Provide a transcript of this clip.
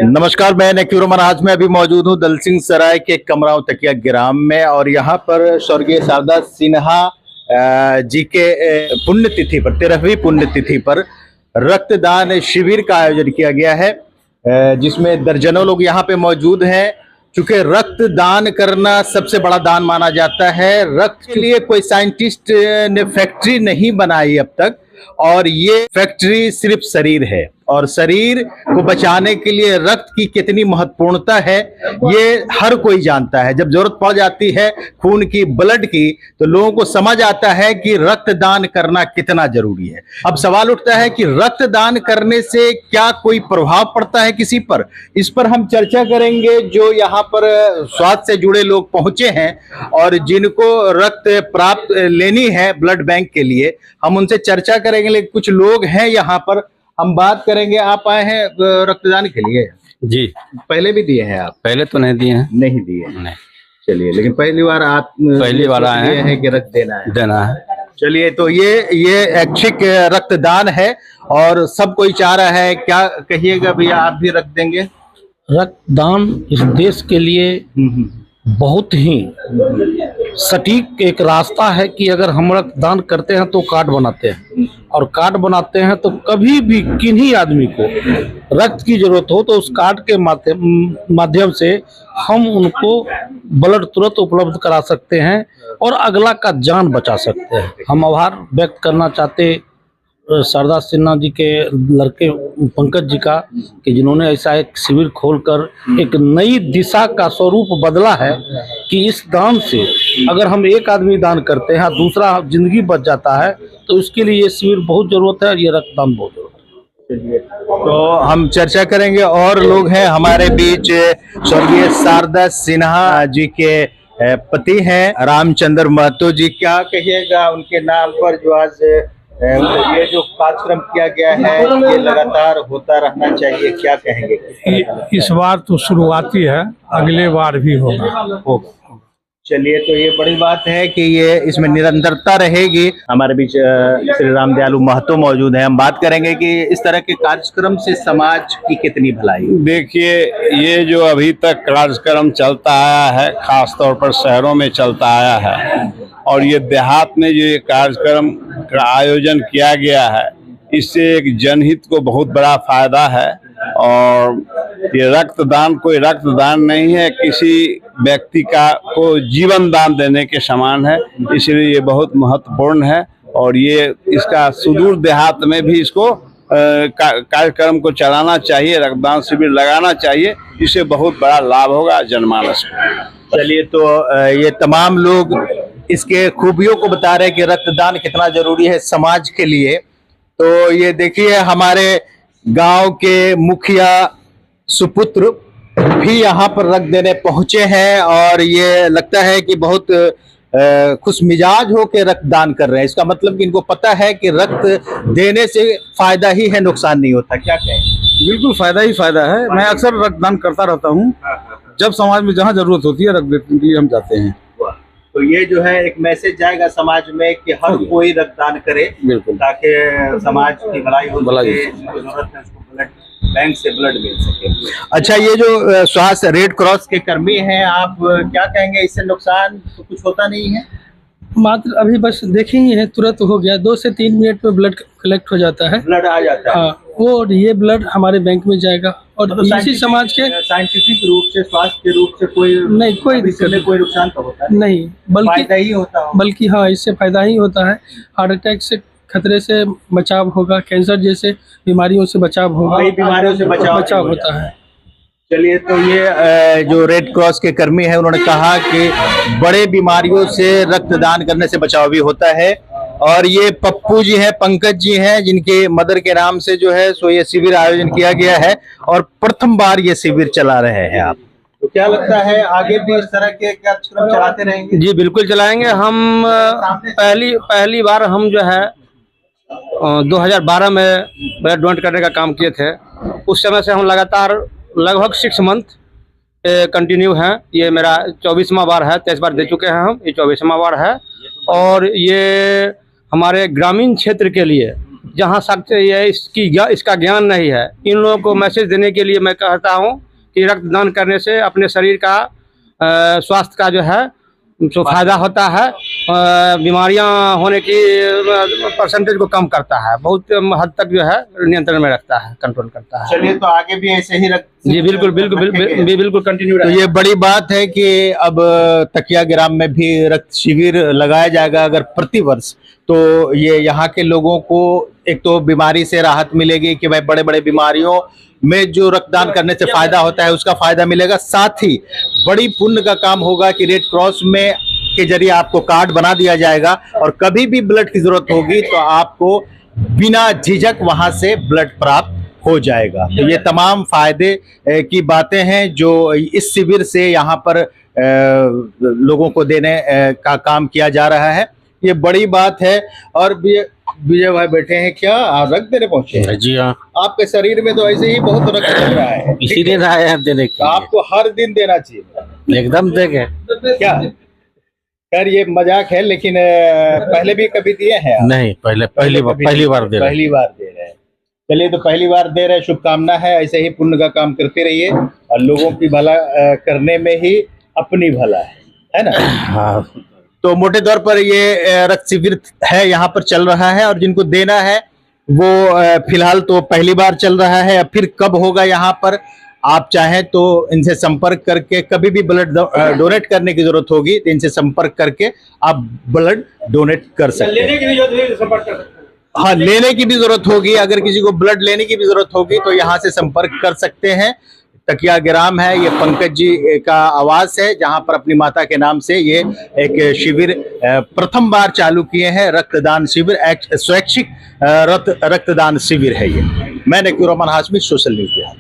नमस्कार, मैं नकीरुर। आज मैं अभी मौजूद हूँ दलसिंह सराय के कमराव तकिया ग्राम में और यहाँ पर स्वर्गीय शारदा सिन्हा जी के पुण्यतिथि पर 13वीं पुण्यतिथि पर रक्तदान शिविर का आयोजन किया गया है, जिसमें दर्जनों लोग यहाँ पे मौजूद हैं। चूंकि रक्तदान करना सबसे बड़ा दान माना जाता है। रक्त के लिए कोई साइंटिस्ट ने फैक्ट्री नहीं बनाई अब तक, और ये फैक्ट्री सिर्फ शरीर है, और शरीर को बचाने के लिए रक्त की कितनी महत्वपूर्णता है ये हर कोई जानता है। जब जरूरत पड़ जाती है खून की, ब्लड की, तो लोगों को समझ आता है कि रक्तदान करना कितना जरूरी है। अब सवाल उठता है कि रक्तदान करने से क्या कोई प्रभाव पड़ता है किसी पर? इस पर हम चर्चा करेंगे। जो यहाँ पर स्वास्थ्य से जुड़े लोग पहुंचे हैं और जिनको रक्त प्राप्त लेनी है ब्लड बैंक के लिए, हम उनसे चर्चा करेंगे। लेकिन कुछ लोग हैं यहाँ पर, हम बात करेंगे। आप आए हैं रक्तदान के लिए? जी, पहले भी दिए हैं आप? पहले तो नहीं दिए हैं। नहीं दिए? नहीं। चलिए, लेकिन पहली बार आप पहली बार आए हैं कि रक्त देना है। चलिए, तो ये ऐच्छिक रक्तदान है और सब कोई चाह रहा है। क्या कहिएगा भैया, आप भी रक्त देंगे? रक्तदान इस देश के लिए बहुत ही सटीक एक रास्ता है कि अगर हम रक्तदान करते हैं तो कार्ड बनाते हैं, और कार्ड बनाते हैं तो कभी भी किन्हीं आदमी को रक्त की जरूरत हो तो उस कार्ड के माध्यम से हम उनको ब्लड तुरंत उपलब्ध करा सकते हैं और अगला का जान बचा सकते हैं। हम आभार व्यक्त करना चाहते शारदा सिन्हा जी के लड़के पंकज जी का, कि जिन्होंने ऐसा एक शिविर खोलकर एक नई दिशा का स्वरूप बदला है कि इस दान से अगर हम एक आदमी दान करते हैं, दूसरा जिंदगी बच जाता है, तो इसके लिए ये शिविर बहुत जरूरत है और ये रक्तदान बहुत जरूरत है। तो हम चर्चा करेंगे। और लोग हैं हमारे बीच। स्वर्गीय शारदा सिन्हा जी के पति हैं रामचंद्र महतो जी। क्या कहिएगा उनके नाम पर जो आज ये जो कार्यक्रम किया गया है, ये लगातार होता रहना चाहिए? क्या कहेंगे? इस बार तो शुरुआती है, अगले बार भी होगा। चलिए, तो ये बड़ी बात है कि ये इसमें निरंतरता रहेगी। हमारे बीच श्री राम दयालु महतो मौजूद हैं। हम बात करेंगे कि इस तरह के कार्यक्रम से समाज की कितनी भलाई। देखिए, ये जो अभी तक कार्यक्रम चलता आया है, खास तौर पर शहरों में चलता आया है, और ये देहात में जो ये कार्यक्रम का आयोजन किया गया है, इससे एक जनहित को बहुत बड़ा फायदा है। और ये रक्तदान कोई रक्तदान नहीं है, किसी व्यक्ति का को जीवन दान देने के समान है, इसलिए ये बहुत महत्वपूर्ण है। और ये इसका सुदूर देहात में भी इसको कार्यक्रम को चलाना चाहिए, रक्तदान शिविर लगाना चाहिए, इससे बहुत बड़ा लाभ होगा जनमानस को। चलिए, तो ये तमाम लोग इसके खूबियों को बता रहे हैं कि रक्तदान कितना जरूरी है समाज के लिए। तो ये देखिए, हमारे गांव के मुखिया सुपुत्र भी यहाँ पर रक्त देने पहुंचे हैं, और ये लगता है कि बहुत खुश मिजाज होकर रक्तदान कर रहे हैं। इसका मतलब कि इनको पता है कि रक्त देने से फायदा ही है, नुकसान नहीं होता। क्या कहें? बिल्कुल फायदा ही फायदा है। मैं अक्सर रक्तदान करता रहता हूँ। जब समाज में जहाँ जरूरत होती है रक्त देने के लिए हम जाते हैं। तो ये जो है एक मैसेज जाएगा समाज में कि हर कोई रक्तदान करे, बिल्कुल, ताकि समाज की भलाई हो सके, जिसको जरूरत है उसको ब्लड बैंक से ब्लड मिल सके। अच्छा, ये जो स्वास्थ्य रेड क्रॉस के कर्मी हैं, आप क्या कहेंगे? इससे नुकसान तो कुछ होता नहीं है? मात्र अभी बस देखे ही है, तुरंत हो गया, 2 से 3 मिनट में ब्लड कलेक्ट हो जाता है, ब्लड आ जाता है। वो और ये ब्लड हमारे बैंक में जाएगा। और तो इसी समाज के साइंटिफिक रूप से, स्वास्थ्य के रूप से कोई नहीं, कोई दिक्कत कोई नुकसान तो होता नहीं, फायदा ही होता है। बल्कि हाँ, इससे फायदा ही होता है। हार्ट अटैक से खतरे से बचाव होगा, कैंसर जैसे बीमारियों से बचाव होगा, कई बीमारियों से बचाव होता है। चलिए, तो ये जो रेड क्रॉस के कर्मी हैं, उन्होंने कहा कि बड़े बीमारियों से रक्तदान करने से बचाव भी होता है। और ये पप्पू जी हैं, पंकज जी हैं, जिनके मदर के नाम से जो है सो ये शिविर आयोजन किया गया है, और प्रथम बार ये शिविर चला रहे हैं आप। तो क्या लगता है आगे भी इस तरह के कार्यक्रम चलाते रहेंगे? जी बिल्कुल चलाएंगे। हम पहली बार हम जो है 2012 में ब्लड डोनेट करने का काम किए थे। उस समय से हम लगातार लगभग 6 मंथ कंटिन्यू हैं। ये मेरा 24वां बार है, 23 बार दे चुके हैं हम, ये 24वां बार है। और ये हमारे ग्रामीण क्षेत्र के लिए जहाँ सख्त ये इसका ज्ञान नहीं है, इन लोगों को मैसेज देने के लिए मैं कहता हूँ कि रक्तदान करने से अपने शरीर का स्वास्थ्य का जो है जो फायदा होता है, बीमारियां होने की परसेंटेज को कम करता है, बहुत हद तक जो है नियंत्रण में रखता है, कंट्रोल करता है। चलिए, तो आगे भी ऐसे ही जी बिल्कुल बिल्कुल कंटिन्यू तो ये बड़ी बात है कि अब तकिया ग्राम में भी रक्त शिविर लगाया जाएगा अगर प्रतिवर्ष, तो ये यहाँ के लोगों को एक तो बीमारी से राहत मिलेगी कि भाई बड़े बड़े बीमारियों में जो रक्तदान करने से फायदा होता है उसका फायदा मिलेगा, साथ ही बड़ी पुण्य का काम होगा कि रेड क्रॉस में के जरिए आपको कार्ड बना दिया जाएगा और कभी भी ब्लड की जरूरत होगी तो आपको बिना झिझक वहां से ब्लड प्राप्त हो जाएगा। तो ये तमाम फायदे की बातें हैं जो इस शिविर से यहाँ पर लोगों को देने का काम किया जा रहा है, ये बड़ी बात है। और विजय भाई बैठे हैं, क्या आप रक्त देने पहुंचे हैं? जी हाँ, आपके शरीर में तो ऐसे ही बहुत रक्त चल रहा है, इसीलिए आए हैं देने के तो आपको हर दिन देना चाहिए। लिए। एकदम देंगे। क्या खैर ये मजाक है, लेकिन पहले भी कभी दिए हैं आप? नहीं, पहली बार दे रहे हैं। पहली बार दे रहे हैं। चलिए, तो पहली बार दे रहे हैं, शुभकामना है, ऐसे ही पुण्य का काम करते रहिए और लोगों की भला करने में ही अपनी भला है ना। हाँ, तो मोटे तौर पर ये रक्त शिविर है, यहाँ पर चल रहा है और जिनको देना है वो फिलहाल तो पहली बार चल रहा है। फिर कब होगा यहाँ पर, आप चाहें तो इनसे संपर्क करके कभी भी ब्लड डोनेट करने की जरूरत होगी तो इनसे संपर्क करके आप ब्लड डोनेट कर सकते हैं। हाँ, लेने की भी जरूरत होगी, अगर किसी को ब्लड लेने की भी जरूरत होगी तो यहाँ से संपर्क कर सकते हैं। तकिया ग्राम है, ये पंकज जी का आवास है जहां पर अपनी माता के नाम से ये एक शिविर प्रथम बार चालू किए हैं। रक्तदान शिविर, स्वैच्छिक रक्तदान शिविर है ये। मैं नकीर रहमान हाशमी, सोशल न्यूज बिहार।